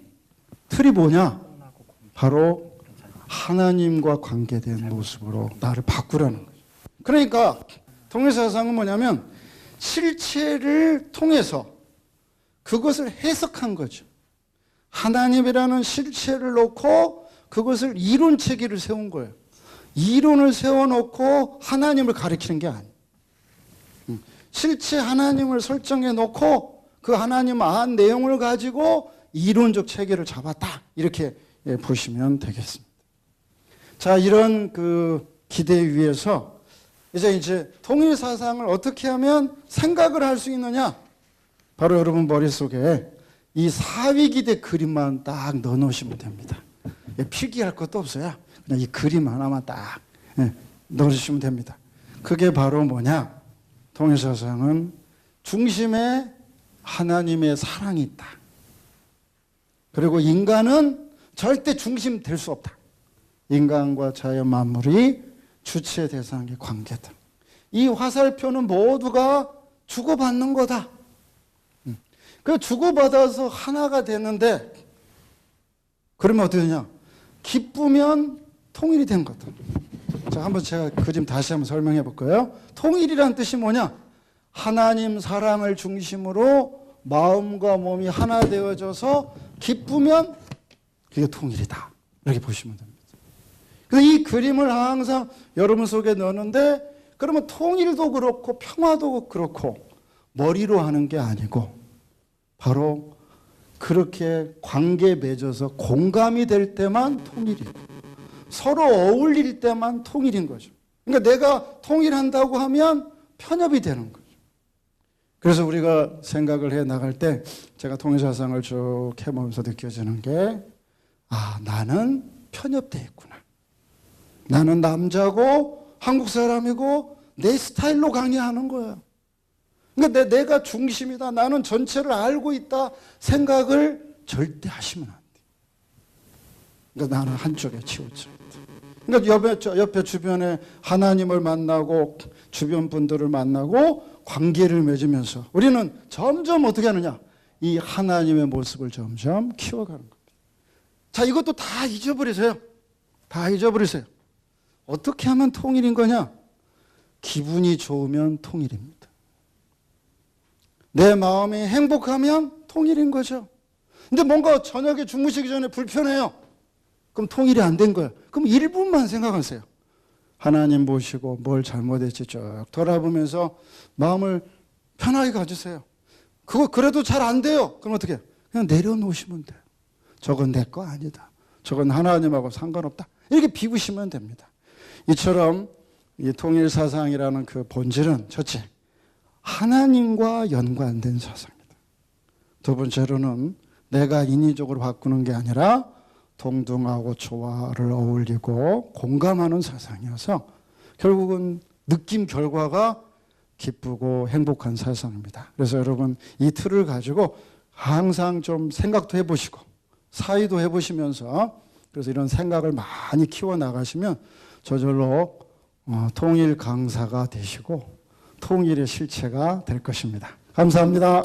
틀이 뭐냐? 바로 하나님과 관계된 모습으로 나를 바꾸라는 거죠. 그러니까 통일사상은 뭐냐면 실체를 통해서 그것을 해석한 거죠. 하나님이라는 실체를 놓고 그것을 이론 체계를 세운 거예요. 이론을 세워놓고 하나님을 가리키는 게 아니에요. 실체 하나님을 설정해 놓고 그 하나님 안 내용을 가지고 이론적 체계를 잡았다. 이렇게 보시면 되겠습니다. 자, 이런 그 기대 위에서 이제 통일 사상을 어떻게 하면 생각을 할 수 있느냐? 바로 여러분 머릿속에 이 사위기대 그림만 딱 넣어 놓으시면 됩니다. 필기할 것도 없어요. 그냥 이 그림 하나만 딱 넣어주시면 됩니다. 그게 바로 뭐냐? 통일 사상은 중심에 하나님의 사랑이 있다. 그리고 인간은 절대 중심 될 수 없다. 인간과 자연 만물이 주체 대상의 관계다. 이 화살표는 모두가 주고받는 거다. 그 주고받아서 하나가 되는데 그러면 어떻게 되냐? 기쁘면 통일이 된 거다. 자, 한번 제가 그림 다시 한번 설명해 볼까요? 통일이란 뜻이 뭐냐? 하나님 사랑을 중심으로 마음과 몸이 하나 되어져서 기쁘면 그게 통일이다. 이렇게 보시면 됩니다. 그래서 이 그림을 항상 여러분 속에 넣는데 그러면 통일도 그렇고 평화도 그렇고 머리로 하는 게 아니고 바로 그렇게 관계 맺어서 공감이 될 때만 통일이고 서로 어울릴 때만 통일인 거죠. 그러니까 내가 통일한다고 하면 편협이 되는 거죠. 그래서 우리가 생각을 해 나갈 때 제가 통일사상을 쭉 해보면서 느껴지는 게 나는 편협돼 있구나. 나는 남자고 한국 사람이고 내 스타일로 강의하는 거예요. 그러니까 내가 중심이다. 나는 전체를 알고 있다. 생각을 절대 하시면 안 돼. 그러니까 나는 한쪽에 치우쳐야 돼. 그러니까 옆에 주변에 하나님을 만나고 주변 분들을 만나고 관계를 맺으면서 우리는 점점 어떻게 하느냐? 이 하나님의 모습을 점점 키워가는 겁니다. 자, 이것도 다 잊어버리세요. 다 잊어버리세요. 어떻게 하면 통일인 거냐? 기분이 좋으면 통일입니다. 내 마음이 행복하면 통일인 거죠. 근데 뭔가 저녁에 주무시기 전에 불편해요. 그럼 통일이 안 된 거예요. 그럼 1분만 생각하세요. 하나님 보시고 뭘 잘못했지 쭉 돌아보면서 마음을 편하게 가주세요. 그거 그래도 잘 안 돼요. 그럼 어떻게 해요? 그냥 내려놓으시면 돼요. 저건 내 거 아니다. 저건 하나님하고 상관없다. 이렇게 비우시면 됩니다. 이처럼 이 통일사상이라는 그 본질은 첫째, 하나님과 연관된 사상이다. 두 번째로는 내가 인위적으로 바꾸는 게 아니라 동등하고 조화를 어울리고 공감하는 사상이어서 결국은 느낌 결과가 기쁘고 행복한 사상입니다. 그래서 여러분 이 틀을 가지고 항상 좀 생각도 해보시고 사의도 해보시면서 그래서 이런 생각을 많이 키워나가시면 저절로 통일 강사가 되시고 통일의 실체가 될 것입니다. 감사합니다.